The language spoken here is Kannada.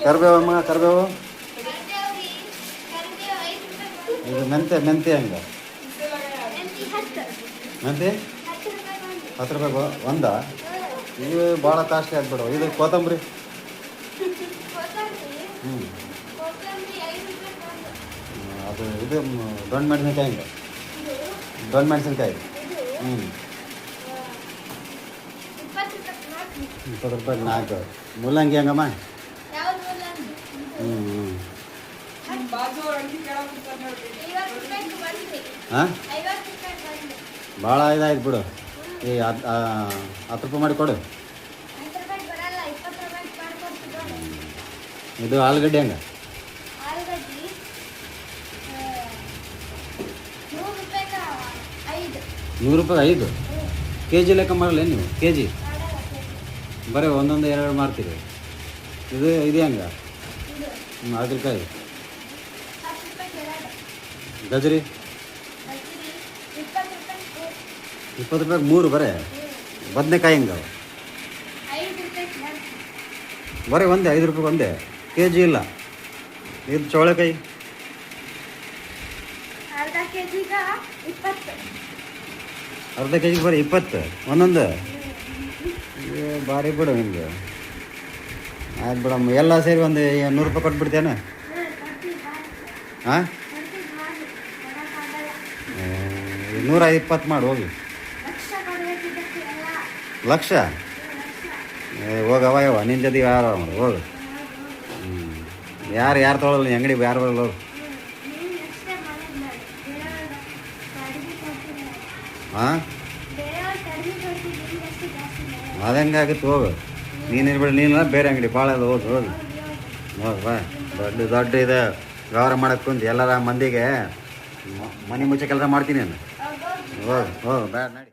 ಕರಿಬೇವಮ್ಮ ಕರಿಬೇವು ಇದು ಮೆಂತೆ ಮೆಂತೆ ಹಂಗೆ ಮೆಂತೆ 10 ರೂಪಾಯಿ ಒಂದಾ ಇದು ಭಾಳ ಕಾಸ್ಟ್ಲಿ ಆಗ್ಬಿಡವ ಇದು ಕೊತ್ತಂಬರಿ ಹ್ಞೂ ಅದು ಇದು ದೊಣ್ಣೆ ಮೆಣಸಿನ್ಕಾಯಿ ಹಂಗೆ ದೊಣ್ಣೆ ಮೆಣಸಿನ್ಕಾಯಿ ಹ್ಞೂ 20 ರೂಪಾಯಿ 4 ಮುಲ್ಲಂಗಿ ಹಂಗಮ್ಮ ಹ್ಞೂ ಹ್ಞೂ ಹಾಂ ಭಾಳ ಇದಾಯ್ತು ಬಿಡು ಈ 10 ರೂಪಾಯಿ ಮಾಡಿ ಕೊಡು ಇದು ಆಲೂಗಡ್ಡೆ ಹಂಗೆ 100 ರೂಪಾಯಿ 5 ಕೆ ಜಿ ಲೆಕ್ಕ ಮಾಡಲ್ಲ ನೀವು ಕೆ ಜಿ ಬರೀ ಒಂದೊಂದು 2 ಮಾರ್ತೀರಿ ಇದು ಹೆಂಗೆ ಹಾಗಲಕಾಯಿ ಗಜರಿ 20 ರೂಪಾಯಿಗೆ 3 ಬರೇ ಬದನೆಕಾಯಿ ಹೆಂಗೆ ಬರೀ ಒಂದೇ 5 ರೂಪಾಯಿಗೆ ಒಂದೇ ಕೆ ಜಿ ಇಲ್ಲ ಇದು ಚೌಳೆಕಾಯಿ ಅರ್ಧ ಕೆ ಜಿಗೆ ಬರೀ 20 ಒಂದೊಂದು ಭಾರಿ ಬಿಡು ನಿಮಗೆ ಆಯ್ತು ಬಿಡಮ್ಮ ಎಲ್ಲ ಸೇರಿ ಒಂದು 100 ರೂಪಾಯಿ ಕೊಟ್ಬಿಡ್ತೇನೆ ಹಾಂ 120 ಮಾಡಿ ಹೋಗಿ ಲಕ್ಷ ಹೋಗವ ನಿನ್ನ ಜೊತೆ ಯಾರು ಮಾಡಿ ಹೋಗು ಯಾರು ತೊಗೊಳಲ್ಲ ನೀ ಅಂಗಡಿ ಯಾರು ಬರಲ್ಲ ಹೋಗು ಹಾಂ ಅದು ಹೆಂಗಾಗಿತ್ತು ಹೋಗು ನೀನು ಇರ್ಬೇಡ ನೀನು ಬೇರೆ ಅಂಗಡಿ ಭಾಳ ಅದು ಹೋಗಿ ಹೋಗಿ ಬಾ ದೊಡ್ಡ ಇದೆ ವ್ಯವಹಾರ ಮಾಡಕ್ಕೆ ಕುಂತು ಎಲ್ಲರ ಮಂದಿಗೆ ಮನೆ ಮುಚ್ಚೆ ಕೆಲಸ ಮಾಡ್ತೀನಿ ನಾನು ಹೋಗು ಬ್ಯಾಡ ನಡಿ